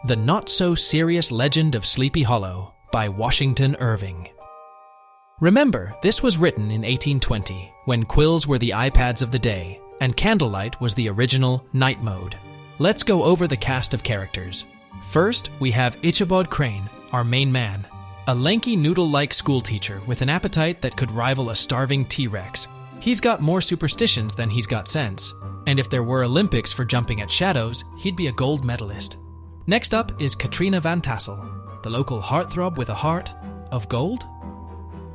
The Not-So-Serious Legend of Sleepy Hollow by Washington Irving. Remember, this was written in 1820, when quills were the iPads of the day, and candlelight was the original night mode. Let's go over the cast of characters. First, we have Ichabod Crane, our main man, a lanky noodle-like schoolteacher with an appetite that could rival a starving T-Rex. He's got more superstitions than he's got sense, and if there were Olympics for jumping at shadows, he'd be a gold medalist. Next up is Katrina Van Tassel, the local heartthrob with a heart of gold?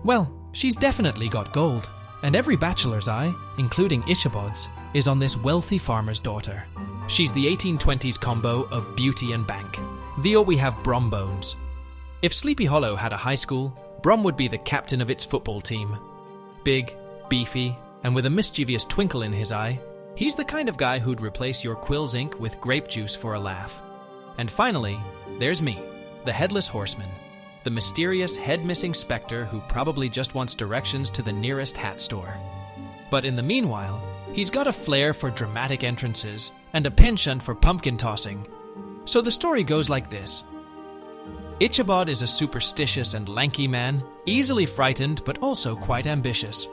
Well, she's definitely got gold, and every bachelor's eye, including Ichabod's, is on this wealthy farmer's daughter. She's the 1820s combo of beauty and bank. Theo, we have Brombones. If Sleepy Hollow had a high school, Brom would be the captain of its football team. Big, beefy, and with a mischievous twinkle in his eye, he's the kind of guy who'd replace your quill's ink with grape juice for a laugh. And finally, there's me, the Headless Horseman, the mysterious head-missing specter who probably just wants directions to the nearest hat store. But in the meanwhile, he's got a flair for dramatic entrances and a penchant for pumpkin tossing. So the story goes like this. Ichabod is a superstitious and lanky man, easily frightened but also quite ambitious.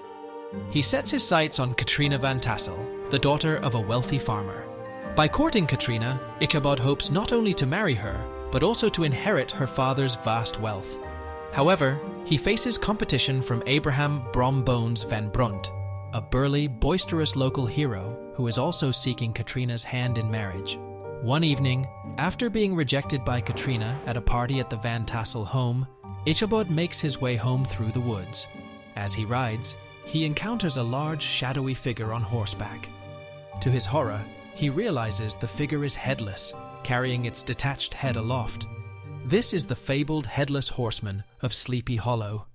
He sets his sights on Katrina Van Tassel, the daughter of a wealthy farmer. By courting Katrina, Ichabod hopes not only to marry her, but also to inherit her father's vast wealth. However, he faces competition from Abraham Brombones Van Brunt, a burly, boisterous local hero who is also seeking Katrina's hand in marriage. One evening, after being rejected by Katrina at a party at the Van Tassel home, Ichabod makes his way home through the woods. As he rides, he encounters a large, shadowy figure on horseback. To his horror, he realizes the figure is headless, carrying its detached head aloft. This is the fabled Headless Horseman of Sleepy Hollow.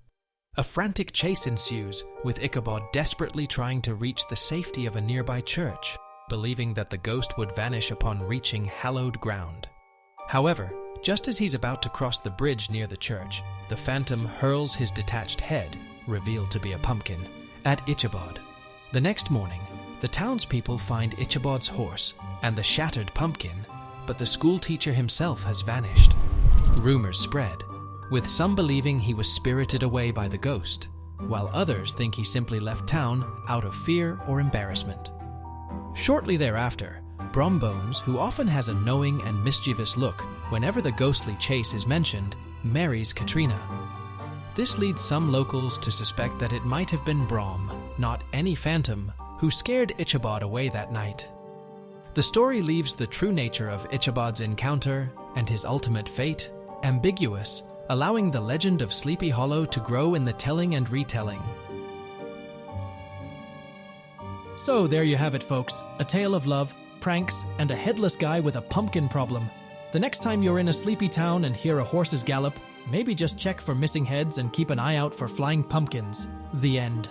A frantic chase ensues, with Ichabod desperately trying to reach the safety of a nearby church, believing that the ghost would vanish upon reaching hallowed ground. However, just as he's about to cross the bridge near the church, the phantom hurls his detached head, revealed to be a pumpkin, at Ichabod. The next morning, the townspeople find Ichabod's horse and the shattered pumpkin, but the schoolteacher himself has vanished. Rumors spread, with some believing he was spirited away by the ghost, while others think he simply left town out of fear or embarrassment. Shortly thereafter, Brombones, who often has a knowing and mischievous look whenever the ghostly chase is mentioned, marries Katrina. This leads some locals to suspect that it might have been Brom, not any phantom, who scared Ichabod away that night. The story leaves the true nature of Ichabod's encounter and his ultimate fate ambiguous, allowing the legend of Sleepy Hollow to grow in the telling and retelling. So there you have it, folks. A tale of love, pranks, and a headless guy with a pumpkin problem. The next time you're in a sleepy town and hear a horse's gallop, maybe just check for missing heads and keep an eye out for flying pumpkins. The end.